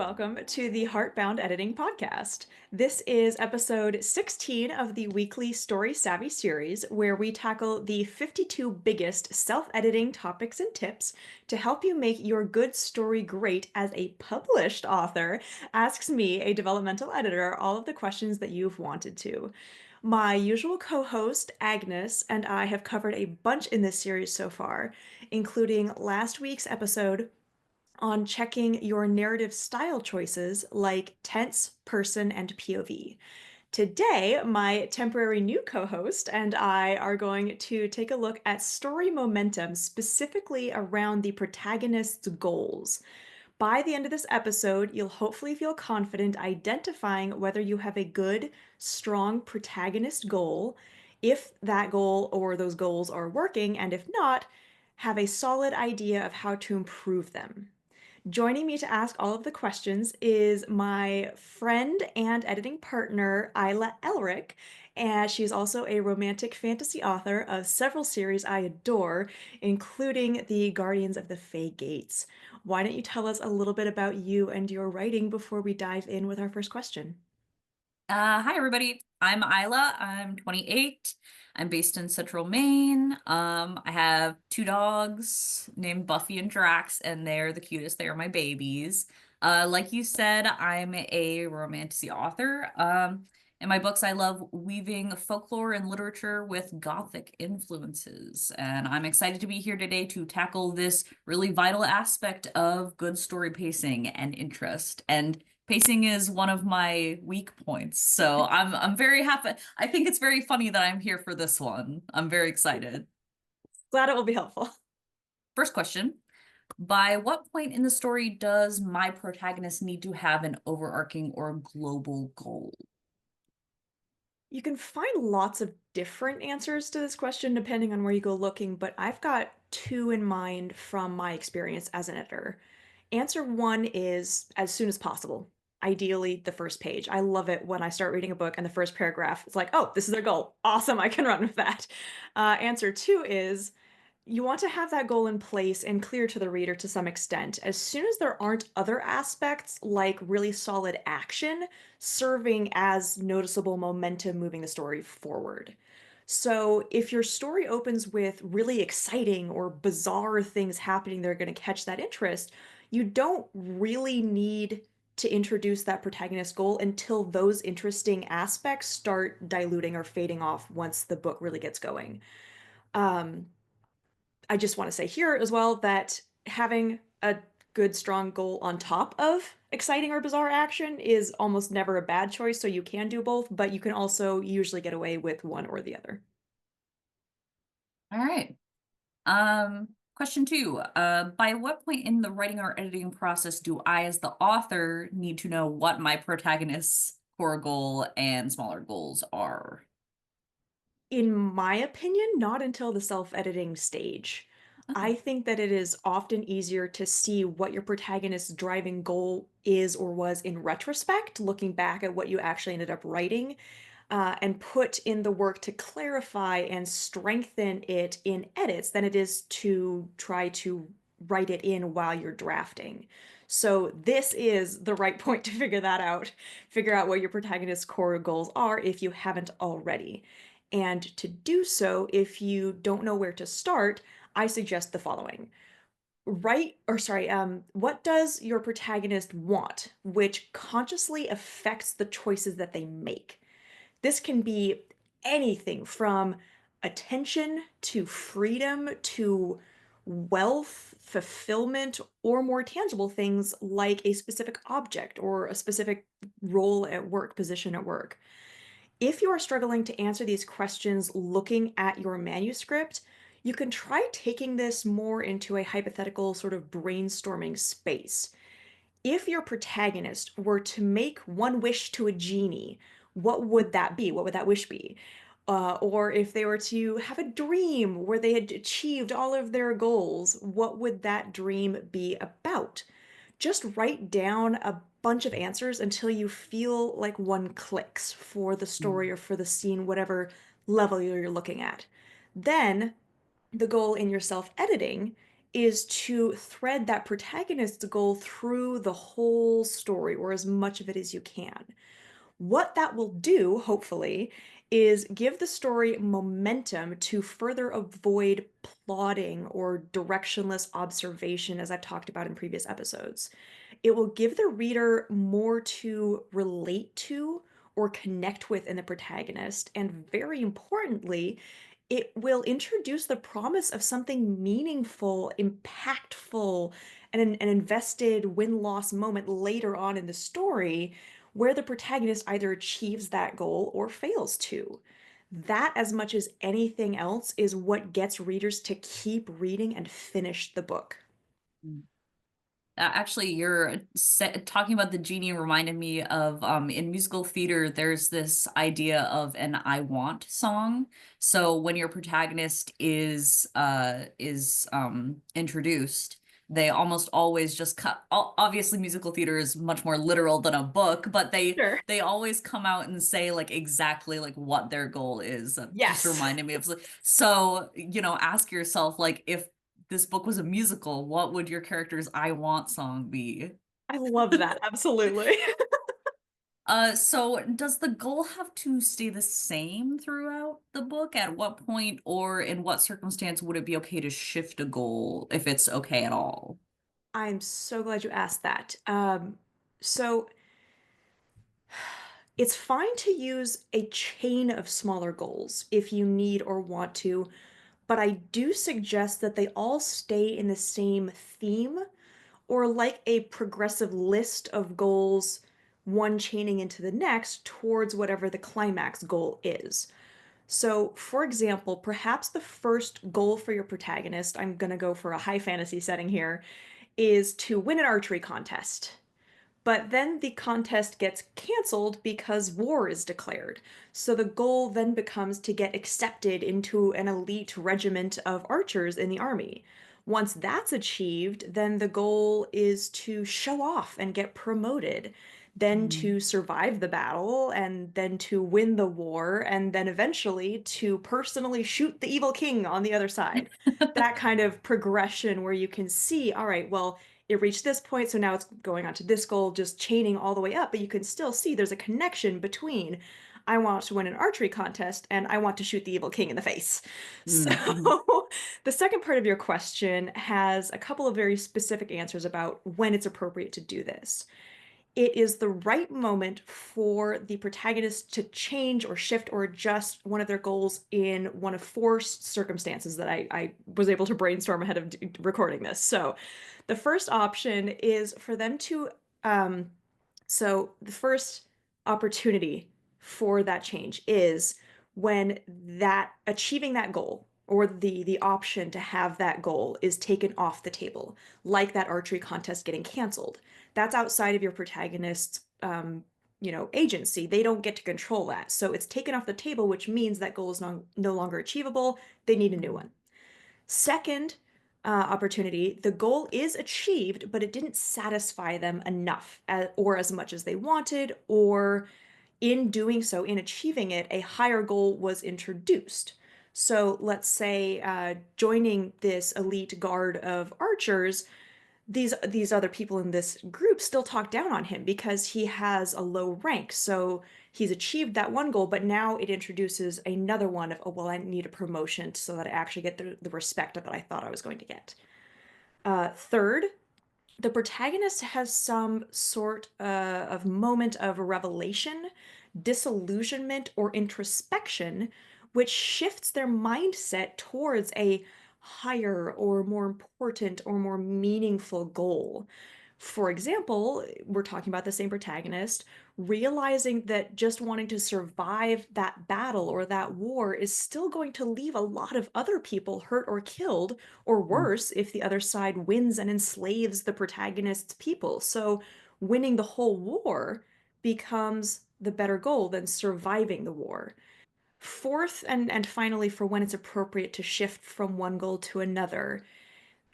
welcome to the Heartbound Editing Podcast. This is episode 16 of the weekly Story Savvy series, where we tackle the 52 biggest self-editing topics and tips to help you make your good story great as a published author. Asks me, a developmental editor, all of the questions that you've wanted to. My usual co-host, Agnes, and I have covered a bunch in this series so far, including last week's episode on checking your narrative style choices like tense, person, and POV. Today, my temporary new co-host and I are going to take a look at story momentum, specifically around the protagonist's goals. By the end of this episode, you'll hopefully feel confident identifying whether you have a good, strong protagonist goal, if that goal or those goals are working, and if not, have a solid idea of how to improve them. Joining me to ask all of the questions is my friend and editing partner, Isla Elrick, and she's also a romantic fantasy author of several series I adore, including the Guardians of the Fae Gates. Why don't you tell us a little bit about you and your writing before we dive in with our first question? Hi everybody. I'm Isla. I'm 28. I'm based in Central Maine. I have two dogs named Buffy and Drax, and they're the cutest. They are my babies. Like you said, I'm a romantasy author. In my books, I love weaving folklore and literature with Gothic influences, and I'm excited to be here today to tackle this really vital aspect of good story pacing and interest. And pacing is one of my weak points, so I'm very happy. I think it's very funny that I'm here for this one. I'm very excited. Glad it will be helpful. First question. By what point in the story does my protagonist need to have an overarching or global goal? You can find lots of different answers to this question depending on where you go looking, but I've got two in mind from my experience as an editor. Answer one is as soon as possible. Ideally, the first page. I love it when I start reading a book and the first paragraph, it's like, oh, this is their goal. Awesome, I can run with that. Answer two is you want to have that goal in place and clear to the reader to some extent. As soon as there aren't other aspects like really solid action serving as noticeable momentum moving the story forward. So if your story opens with really exciting or bizarre things happening that are going to catch that interest, you don't really need to introduce that protagonist goal until those interesting aspects start diluting or fading off once the book really gets going. Um, I just want to say here as well that having a good, strong goal on top of exciting or bizarre action is almost never a bad choice. So you can do both, but you can also usually get away with one or the other. All right. Question two. By what point in the writing or editing process do I, as the author, need to know what my protagonist's core goal and smaller goals are? In my opinion, not until the self-editing stage. I Okay. think that it is often easier to see what your protagonist's driving goal is or was in retrospect, looking back at what you actually ended up writing, and put in the work to clarify and strengthen it in edits than it is to try to write it in while you're drafting. So this is the right point to figure that out. Figure out what your protagonist's core goals are if you haven't already. And to do so, if you don't know where to start, I suggest the following. What does your protagonist want, which consciously affects the choices that they make? This can be anything from attention to freedom to wealth, fulfillment, or more tangible things like a specific object or a specific role at work, position at work. If you are struggling to answer these questions looking at your manuscript, you can try taking this more into a hypothetical sort of brainstorming space. If your protagonist were to make one wish to a genie, what would that be? What would that wish be? Or if they were to have a dream where they had achieved all of their goals, what would that dream be about? Just write down a bunch of answers until you feel like one clicks for the story or for the scene, whatever level you're looking at. Then the goal in your self editing is to thread that protagonist's goal through the whole story or as much of it as you can. What that will do, hopefully, is give the story momentum to further avoid plotting or directionless observation, as I've talked about in previous episodes. It will give the reader more to relate to or connect with in the protagonist. And very importantly, it will introduce the promise of something meaningful, impactful, and an invested win loss moment later on in the story where the protagonist either achieves that goal or fails to. That, as much as anything else, is what gets readers to keep reading and finish the book. Actually, talking about the genie reminded me of in musical theater, there's this idea of an I want song. So when your protagonist is introduced, they almost always just cut. Obviously, musical theater is much more literal than a book, but Sure. they always come out and say like exactly like what their goal is. That just Yes. reminded me of so, ask yourself like if this book was a musical, what would your character's I Want song be? I love that. Absolutely. So does the goal have to stay the same throughout the book? At what point or in what circumstance would it be okay to shift a goal if it's okay at all? I'm so glad you asked that. So it's fine to use a chain of smaller goals if you need or want to, but I do suggest that they all stay in the same theme or like a progressive list of goals, one chaining into the next towards whatever the climax goal is. So, for example, perhaps the first goal for your protagonist, I'm going to go for a high fantasy setting here, is to win an archery contest. But then the contest gets canceled because war is declared. So the goal then becomes to get accepted into an elite regiment of archers in the army. Once that's achieved, then the goal is to show off and get promoted, then Mm. to survive the battle, and then to win the war, and then eventually to personally shoot the evil king on the other side. That kind of progression where you can see, all right, well, it reached this point, so now it's going on to this goal, just chaining all the way up. But you can still see there's a connection between I want to win an archery contest and I want to shoot the evil king in the face. So Mm-hmm. the second part of your question has a couple of very specific answers about when it's appropriate to do this. It is the right moment for the protagonist to change or shift or adjust one of their goals in one of four circumstances that I was able to brainstorm ahead of recording this. So, the first option is for them to, um, so the first opportunity for that change is when that achieving that goal or the option to have that goal is taken off the table, like that archery contest getting canceled. That's outside of your protagonist's agency. They don't get to control that. So it's taken off the table, which means that goal is no longer achievable. They need a new one. Second opportunity, the goal is achieved, but it didn't satisfy them enough or as much as they wanted, or in doing so, in achieving it, a higher goal was introduced. So let's say joining this elite guard of archers, these other people in this group still talk down on him because he has a low rank. So he's achieved that one goal, but now it introduces another one of, oh, well, I need a promotion so that I actually get the respect that I thought I was going to get. Third, the protagonist has some sort of moment of revelation, disillusionment, or introspection, which shifts their mindset towards a higher or more important or more meaningful goal. For example, we're talking about the same protagonist, realizing that just wanting to survive that battle or that war is still going to leave a lot of other people hurt or killed, or worse, if the other side wins and enslaves the protagonist's people. So winning the whole war becomes the better goal than surviving the war. Fourth, and finally, for when it's appropriate to shift from one goal to another,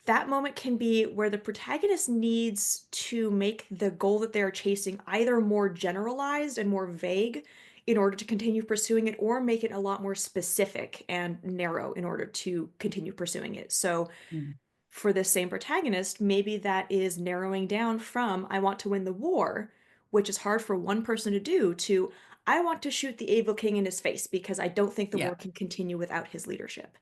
that moment can be where the protagonist needs to make the goal that they're chasing either more generalized and more vague in order to continue pursuing it, or make it a lot more specific and narrow in order to continue pursuing it. So, For this same protagonist, maybe that is narrowing down from I want to win the war, which is hard for one person to do, to I want to shoot the evil king in his face because I don't think the Yeah. war can continue without his leadership.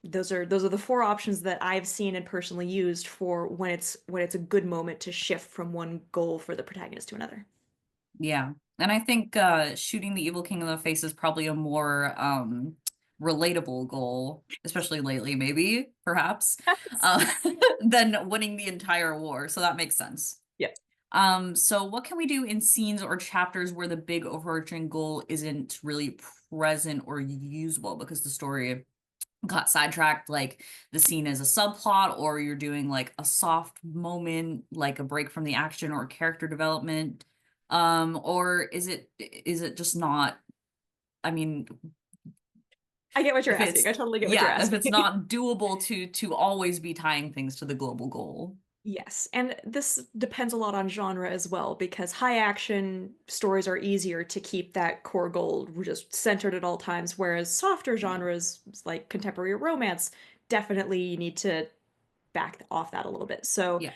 Those are the four options that I've seen and personally used for when it's a good moment to shift from one goal for the protagonist to another. Yeah. And I think shooting the evil king in the face is probably a more relatable goal, especially lately, maybe, perhaps, uh, than winning the entire war. So that makes sense. Yeah. So what can we do in scenes or chapters where the big overarching goal isn't really present or usable because the story got sidetracked, like the scene is a subplot, or you're doing like a soft moment, like a break from the action or character development? Or is it just not, I mean, I get what you're if asking. it's I totally get what you're yeah, if it's asking. not doable to always be tying things to the global goal. Yes, and this depends a lot on genre as well, because high action stories are easier to keep that core goal just centered at all times, whereas softer Yeah. genres like contemporary romance definitely you need to back off that a little bit. So, Yeah.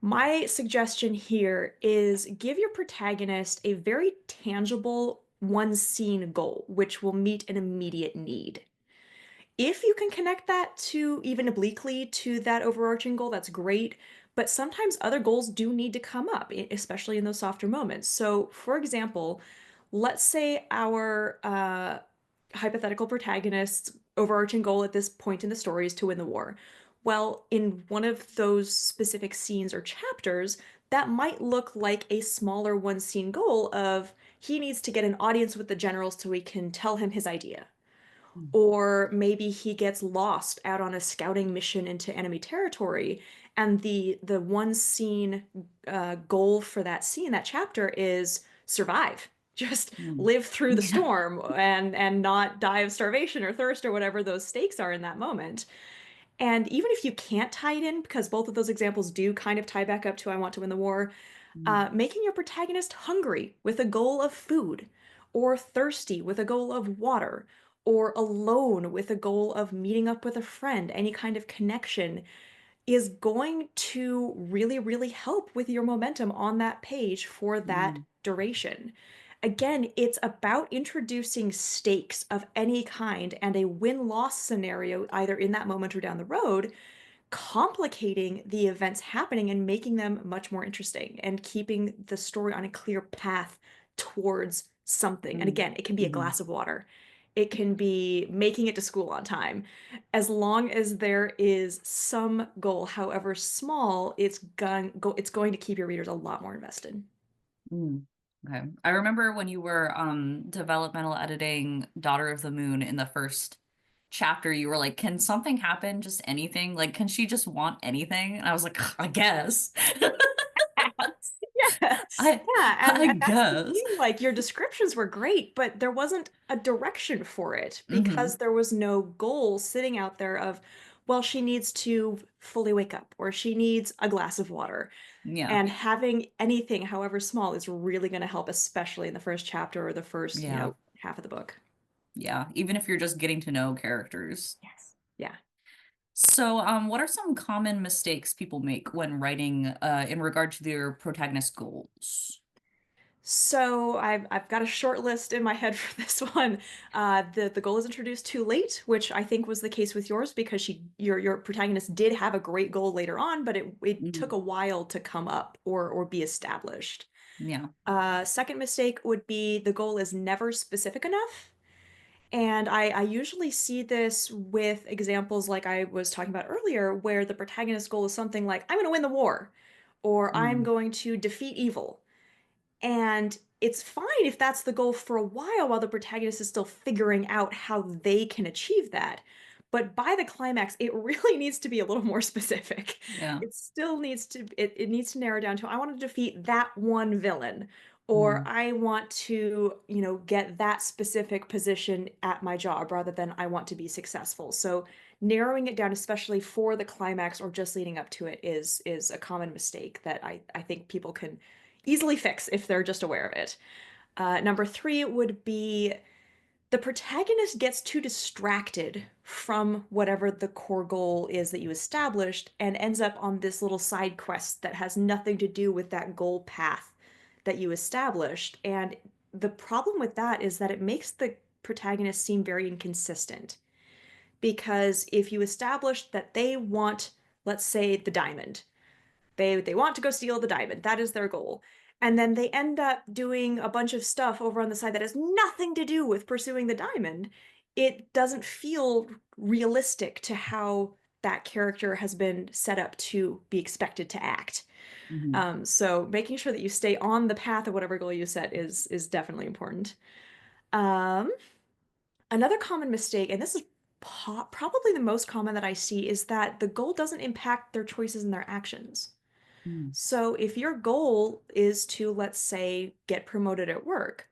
my suggestion here is give your protagonist a very tangible one scene goal, which will meet an immediate need. If you can connect that to even obliquely to that overarching goal, that's great. But sometimes other goals do need to come up, especially in those softer moments. So, for example, let's say our hypothetical protagonist's overarching goal at this point in the story is to win the war. Well, in one of those specific scenes or chapters, that might look like a smaller one scene goal of he needs to get an audience with the generals so we can tell him his idea, Mm. or maybe he gets lost out on a scouting mission into enemy territory, and the one scene goal for that scene, that chapter, is survive. Just Mm. live through the Yeah. storm and not die of starvation or thirst or whatever those stakes are in that moment. And even if you can't tie it in, because both of those examples do kind of tie back up to I want to win the war, Mm. making your protagonist hungry with a goal of food, or thirsty with a goal of water, or alone with a goal of meeting up with a friend, any kind of connection, is going to really, really help with your momentum on that page for that Mm. duration. Again, it's about introducing stakes of any kind and a win-loss scenario either in that moment or down the road, complicating the events happening and making them much more interesting and keeping the story on a clear path towards something. And Mm. again, it can be a Mhm. glass of water. It can be making it to school on time. As long as there is some goal, however small, it's going to keep your readers a lot more invested. Mm. Okay. I remember when you were developmental editing Daughter of the Moon in the first chapter, you were like, can something happen? Just anything? Like, can she just want anything? And I was like, I guess. Yeah. I Yeah, I and that's the guess. thing. Like your descriptions were great, but there wasn't a direction for it because Hmm. there was no goal sitting out there of, well, she needs to fully wake up or she needs a glass of water. Yeah. And having anything, however small, is really going to help, especially in the first chapter or the first, Yeah. half of the book. Yeah. Even if you're just getting to know characters. Yes. Yeah. So, what are some common mistakes people make when writing in regard to their protagonist goals? So I've got a short list in my head for this one. The goal is introduced too late, which I think was the case with yours because your protagonist did have a great goal later on, but it took Mhm. a while to come up or be established. Yeah. Second mistake would be the goal is never specific enough. And I usually see this with examples like I was talking about earlier, where the protagonist's goal is something like, I'm going to win the war, or I'm Mm. going to defeat evil. And it's fine if that's the goal for a while the protagonist is still figuring out how they can achieve that. But by the climax, it really needs to be a little more specific. Yeah. It still needs to it needs to narrow down to I want to defeat that one villain, or Mm. I want to, get that specific position at my job rather than I want to be successful. So narrowing it down, especially for the climax or just leading up to it, is a common mistake that I think people can easily fix if they're just aware of it. Number three would be the protagonist gets too distracted from whatever the core goal is that you established and ends up on this little side quest that has nothing to do with that goal path that you established. And the problem with that is that it makes the protagonist seem very inconsistent. Because if you establish that they want, let's say, the diamond, they want to go steal the diamond. That is their goal. And then they end up doing a bunch of stuff over on the side that has nothing to do with pursuing the diamond. It doesn't feel realistic to how that character has been set up to be expected to act. Hmm. So making sure that you stay on the path of whatever goal you set is definitely important. Um, Another common mistake, and this is probably the most common that I see, is that the goal doesn't impact their choices and their actions. So if your goal is to, let's say, get promoted at work,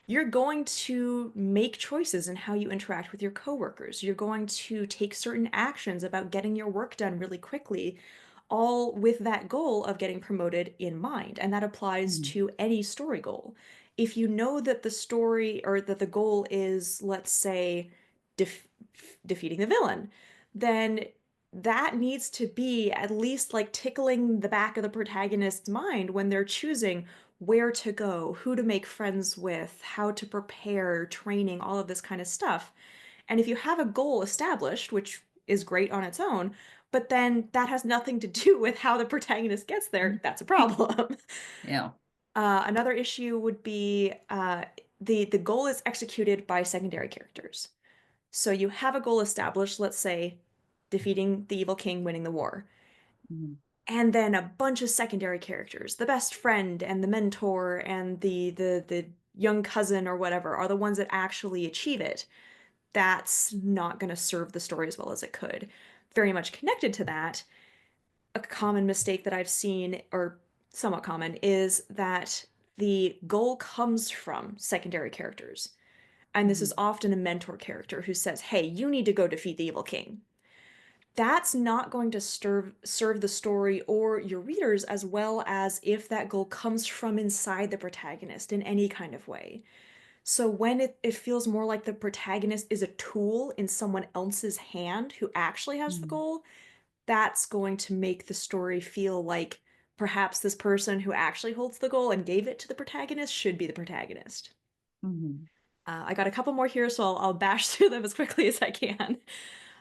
you're going to make choices in how you interact with your coworkers. You're going to take certain actions about getting your work done really quickly, all with that goal of getting promoted in mind. And that applies Hmm. to any story goal. If you know that the story or that the goal is, let's say, def defeating the villain, then that needs to be at least like tickling the back of the protagonist's mind when they're choosing where to go, who to make friends with, how to prepare, training, all of this kind of stuff. And if you have a goal established, which is great on its own, but then that has nothing to do with how the protagonist gets there, that's a problem. Yeah. Another issue would be the goal is executed by secondary characters. So you have a goal established, let's say defeating the evil king, winning the war. Mhm. And then a bunch of secondary characters, the best friend and the mentor and the young cousin or whatever are the ones that actually achieve it. That's not going to serve the story as well as it could. Very much connected to that, a common mistake that I've seen, or somewhat common, is that the goal comes from secondary characters. And this is Mhm. often a mentor character who says, "Hey, you need to go defeat the evil king." That's not going to serve the story or your readers as well as if that goal comes from inside the protagonist in any kind of way. So when it feels more like the protagonist is a tool in someone else's hand who actually has the Mhm. goal, that's going to make the story feel like perhaps this person who actually holds the goal and gave it to the protagonist should be the protagonist. Mhm. I got a couple more here, so I'll bash through them as quickly as I can.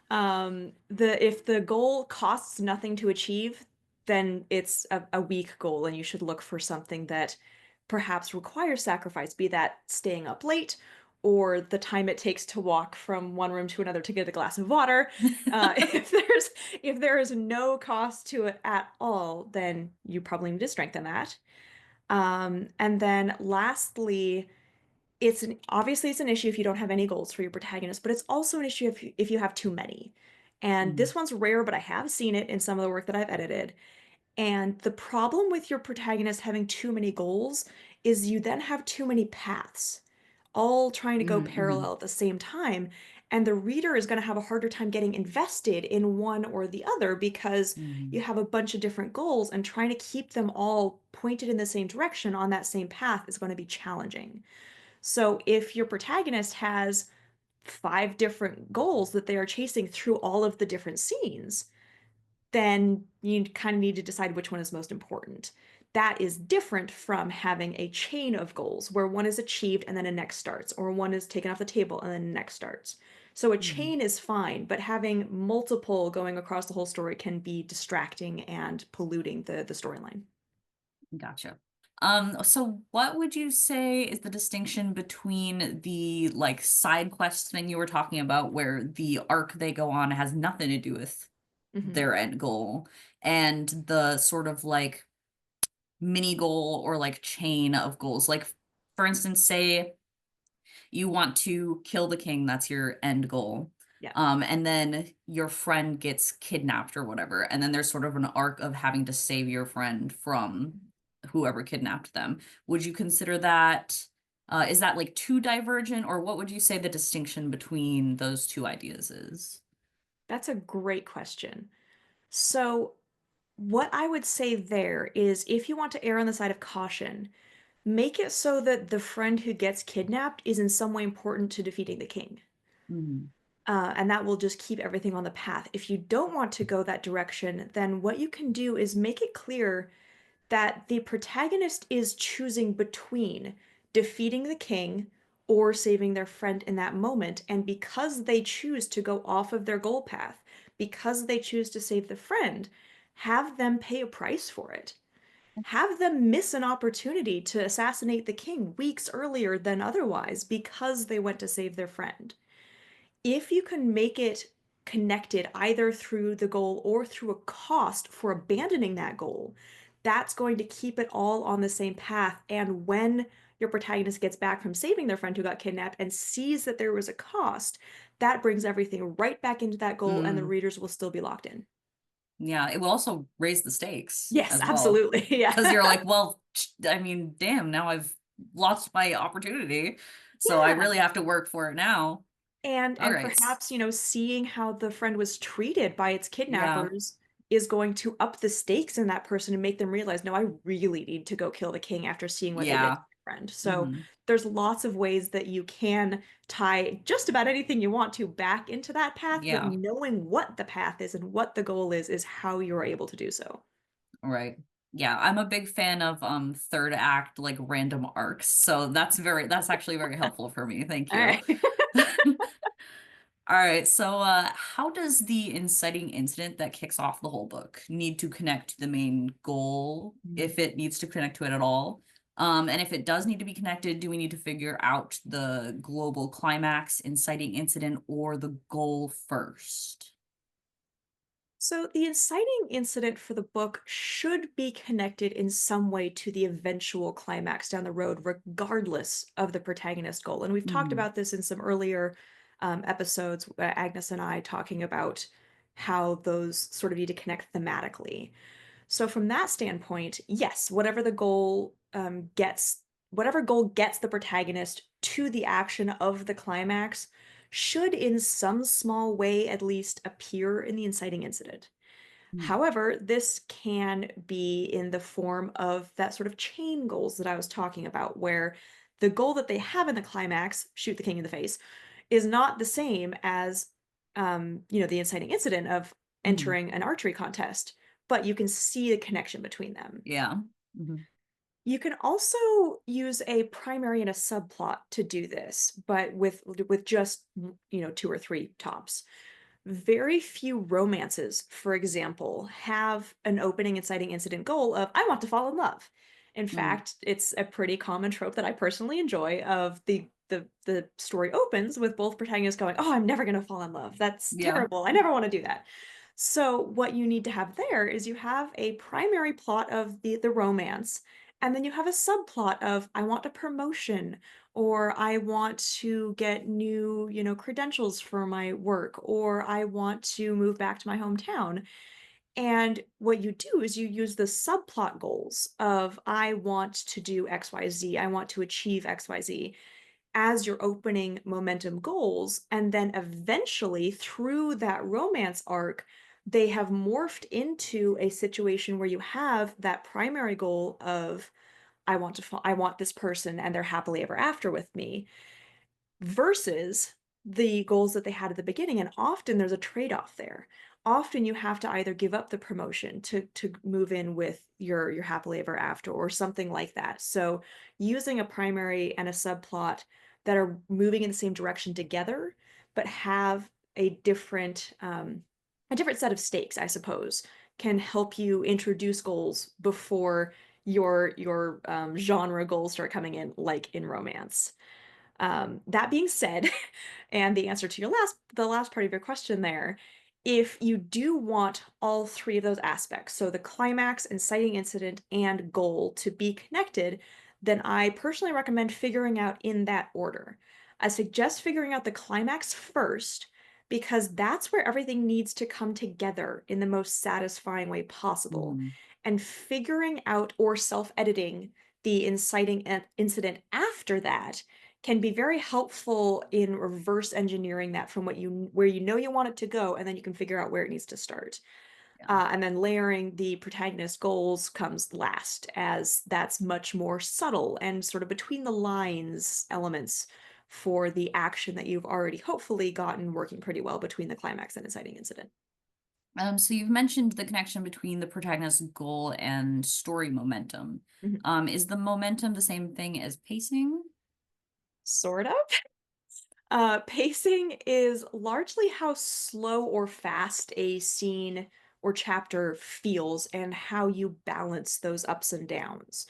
The if the goal costs nothing to achieve, then it's a weak goal, and you should look for something that perhaps requires sacrifice, be that staying up late or the time it takes to walk from one room to another to get a glass of water. If there is no cost to it at all, then you probably need to strengthen that. And then lastly, obviously it's an issue if you don't have any goals for your protagonist, but it's also an issue if you have too many. And Mhm. this one's rare, but I have seen it in some of the work that I've edited. And the problem with your protagonist having too many goals is you then have too many paths, all trying to go Mhm. parallel at the same time. And the reader is going to have a harder time getting invested in one or the other because you Mhm. have a bunch of different goals, and trying to keep them all pointed in the same direction on that same path is going to be challenging. So if your protagonist has five different goals that they are chasing through all of the different scenes, then you kind of need to decide which one is most important. That is different from having a chain of goals where one is achieved and then a next starts, or one is taken off the table and then a next starts. So a Mhm. chain is fine, but having multiple going across the whole story can be distracting and polluting the storyline. Gotcha. So what would you say is the distinction between the like side quest thing you were talking about where the arc they go on has nothing to do with Mhm. their end goal and the sort of like mini goal or like chain of goals? Like for instance, say you want to kill the king, that's your end goal. Yeah. And then your friend gets kidnapped or whatever, and then there's sort of an arc of having to save your friend from whoever kidnapped them. Would you consider that is that like too divergent, or what would you say the distinction between those two ideas is? That's a great question. So what I would say there is if you want to err on the side of caution, Make it so that the friend who gets kidnapped is in some way important to defeating the king. Mhm. And that will just keep everything on the path. If you don't want to go that direction, then what you can do is make it clear that the protagonist is choosing between defeating the king or saving their friend in that moment. And because they choose to go off of their goal path, because they choose to save the friend, have them pay a price for it. Have them miss an opportunity to assassinate the king weeks earlier than otherwise because they went to save their friend. If you can make it connected either through the goal or through a cost for abandoning that goal, that's going to keep it all on the same path. And when your protagonist gets back from saving their friend who got kidnapped and sees that there was a cost, that brings everything right back into that goal, and the Mm. readers will still be locked in. Yeah, it will also raise the stakes Yes, as well. absolutely. Yeah. Because you're like, well, I mean, damn, now I've lost my opportunity. So I Yeah. really have to work for it now. All And right. perhaps, seeing how the friend was treated by its Yeah. kidnappers is going to up the stakes in that person and make them realize, no, I really need to go kill the king after seeing what they did to Yeah. my friend. So Hmm. there's lots of ways that you can tie just about anything you want to back into that path, but Yeah. knowing what the path is and what the goal is how you're able to do so. Right. Yeah, I'm a big fan of third act like random arcs. So that's actually very helpful for me. Thank All you. right. All right, so how does the inciting incident that kicks off the whole book need to connect to the main goal, if it needs to connect to it at all? And if it does need to be connected, do we need to figure out the global climax, inciting incident, or the goal first? So, the inciting incident for the book should be connected in some way to the eventual climax down the road, regardless of the protagonist goal. And we've talked Hmm. about this in some earlier episodes, Agnes and I talking about how those sort of need to connect thematically. So from that standpoint, yes, whatever goal gets the protagonist to the action of the climax should in some small way at least appear in the inciting incident. However, this can be in the form of that sort of chain goals that I was talking about, where the goal that they have in the climax, shoot the king in the face, is not the same as, the inciting incident of Hmm. entering an archery contest, but you can see the connection between them. Yeah. Hmm. You can also use a primary and a subplot to do this, but with just, two or three tops. Very few romances, for example, have an opening inciting incident goal of I want to fall in love. In Mm. fact, it's a pretty common trope that I personally enjoy of the story opens with both protagonists going, "Oh, I'm never going to fall in love. That's Yeah. terrible. I never want to do that." So what you need to have there is you have a primary plot of the romance, and then you have a subplot of I want a promotion, or I want to get new, credentials for my work, or I want to move back to my hometown. And what you do is you use the subplot goals of I want to do XYZ, I want to achieve XYZ as your opening momentum goals. And then eventually, through that romance arc, they have morphed into a situation where you have that primary goal of I want this person and they're happily ever after with me versus the goals that they had at the beginning. And often there's a trade-off there. Often you have to either give up the promotion to move in with your happily ever after or something like that. So using a primary and a subplot that are moving in the same direction together, but have a different set of stakes, I suppose, can help you introduce goals before your genre goals start coming in, like in romance. That being said, and the answer to the last part of your question there, if you do want all three of those aspects, so the climax, inciting incident, and goal to be connected, then I personally recommend figuring out in that order. I suggest figuring out the climax first because that's where everything needs to come together in the most satisfying way possible. Mm. And figuring out or self-editing the inciting incident after that can be very helpful in reverse engineering that from where you know you want it to go, and then you can figure out where it needs to start. Yeah. And then layering the protagonist goals comes last, as that's much more subtle and sort of between the lines elements for the action that you've already hopefully gotten working pretty well between the climax and inciting incident. So you've mentioned the connection between the protagonist's goal and story momentum. Mhm. Is the momentum the same thing as pacing? Sort of. Pacing is largely how slow or fast a scene or chapter feels and how you balance those ups and downs.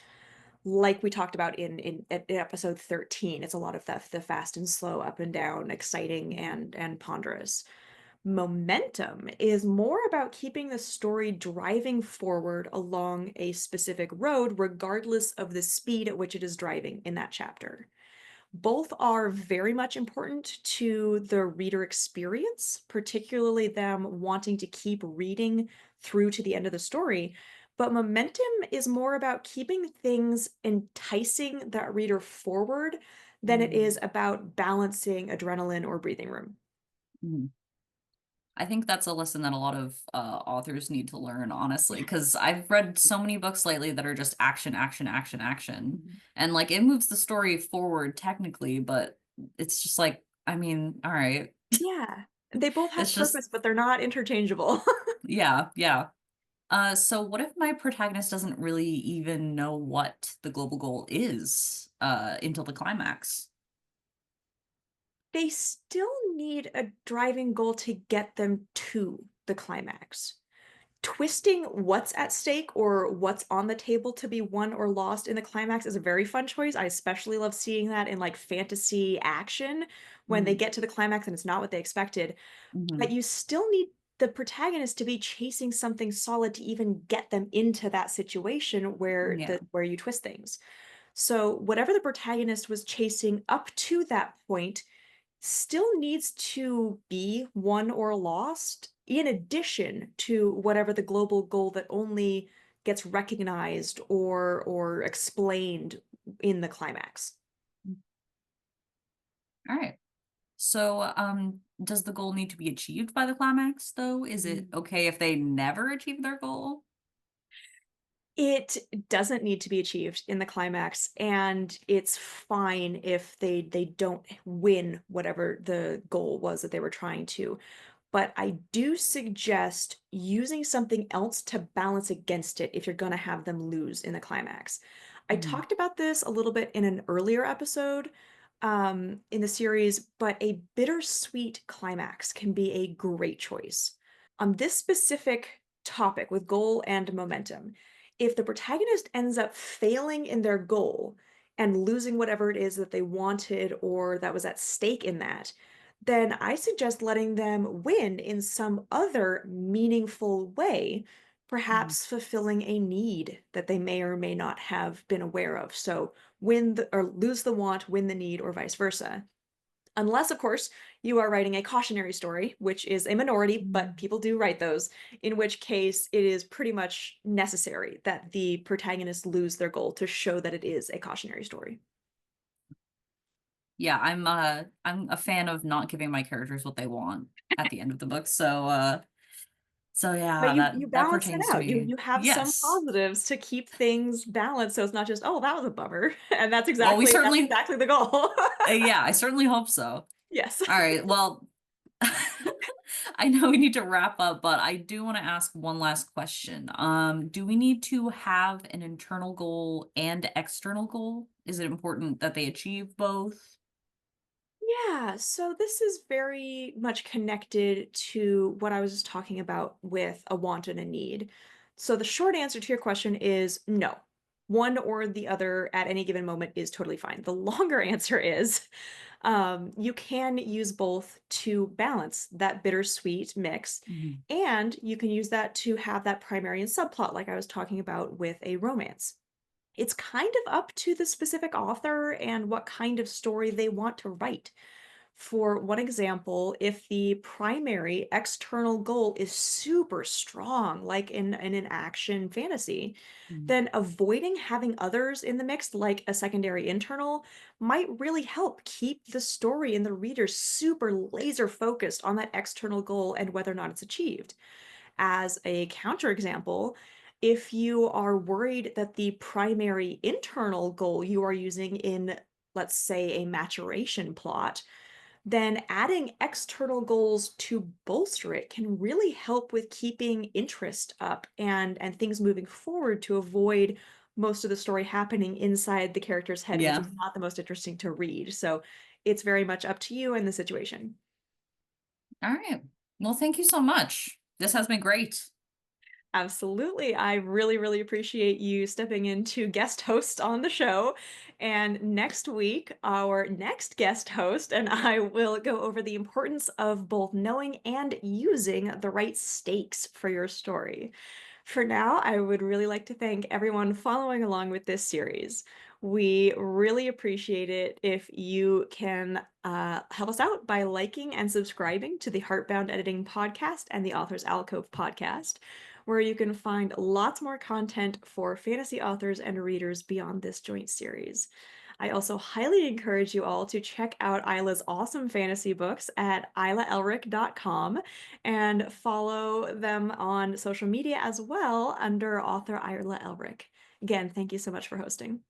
Like we talked about in episode 13, it's a lot of the fast and slow, up and down, exciting Mhm. and ponderous. Momentum is more about keeping the story driving forward along a specific road, regardless of the speed at which it is driving in that chapter. Both are very much important to the reader experience, particularly them wanting to keep reading through to the end of the story. But momentum is more about keeping things enticing that reader forward than it Mm, is about balancing adrenaline or breathing room. mhm. I think that's a lesson that a lot of authors need to learn, honestly, because I've read so many books lately that are just action, action, action, action. Mhm. And like it moves the story forward technically, but it's just like, I mean, all right. Yeah. They both have It's just, purpose, but they're not interchangeable. yeah, yeah. So what if my protagonist doesn't really even know what the global goal is until the climax? They still need a driving goal to get them to the climax. Twisting what's at stake or what's on the table to be won or lost in the climax is a very fun choice. I especially love seeing that in like fantasy action when they Mm-hmm. get to the climax and it's not what they expected. Mm-hmm. But you still need the protagonist to be chasing something solid to even get them into that situation Yeah. where you twist things. So whatever the protagonist was chasing up to that point still needs to be won or lost, in addition to whatever the global goal that only gets recognized or explained in the climax. All right. So, does the goal need to be achieved by the climax, though? Is it Mm. okay if they never achieve their goal? It doesn't need to be achieved in the climax, and it's fine if they don't win whatever the goal was that they were trying to. But I do suggest using something else to balance against it if you're going to have them lose in the climax. I Mhm. talked about this a little bit in an earlier episode in the series, but a bittersweet climax can be a great choice. On this specific topic with goal and momentum, if the protagonist ends up failing in their goal and losing whatever it is that they wanted or that was at stake in that, then I suggest letting them win in some other meaningful way, Mhm. perhaps fulfilling a need that they may or may not have been aware of. So win the, or lose the want, win the need, or vice versa. Unless, of course, you are writing a cautionary story, which is a minority, but Mm. people do write those, in which case it is pretty much necessary that the protagonists lose their goal to show that it is a cautionary story. Yeah, I'm a fan of not giving my characters what they want at the end of the book. So But yeah, you that balance it pertains to out. You me. you have some Yes. positives to keep things balanced, so it's not just, "Oh, that was a bummer." And Well, that's exactly the goal. yeah, I certainly hope so. Yes. All right. Well, I know we need to wrap up, but I do want to ask one last question. Do we need to have an internal goal and external goal? Is it important that they achieve both? Yeah, so this is very much connected to what I was just talking about with a want and a need. So the short answer to your question is no. One or the other at any given moment is totally fine. The longer answer is you can use both to balance that bittersweet mix, Mhm. and you can use that to have that primary and subplot, like I was talking about with a romance. It's kind of up to the specific author and what kind of story they want to write. For one example, if the primary external goal is super strong, like in an action fantasy, Mhm. then avoiding having others in the mix, like a secondary internal, might really help keep the story and the reader super laser focused on that external goal and whether or not it's achieved. as a counterexample, if you are worried that the primary internal goal you are using in, let's say, a maturation plot, then adding external goals to bolster it can really help with keeping interest up and things moving forward to avoid most of the story happening inside the character's head, which Yeah. is not the most interesting to read. So it's very much up to you and the situation. All right. Well, thank you so much. This has been great. Absolutely. I really, really appreciate you stepping in to guest host on the show. And next week, our next guest host and I will go over the importance of both knowing and using the right stakes for your story. For now, I would really like to thank everyone following along with this series. We really appreciate it if you can help us out by liking and subscribing to the Heartbound Editing Podcast and the Author's Alcove Podcast, where you can find lots more content for fantasy authors and readers beyond this joint series. I also highly encourage you all to check out Isla's awesome fantasy books at ilaelrick.com and follow them on social media as well under author Isla Elrick. Again, thank you so much for hosting.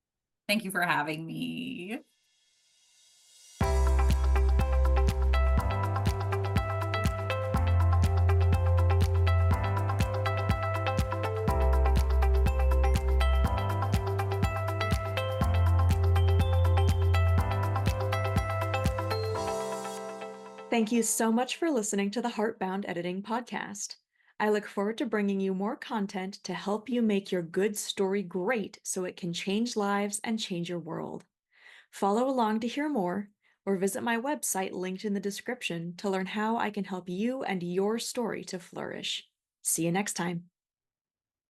Thank you for having me. Thank you so much for listening to the Heartbound Editing Podcast. I look forward to bringing you more content to help you make your good story great so it can change lives and change your world. Follow along to hear more, or visit my website linked in the description to learn how I can help you and your story to flourish. See you next time.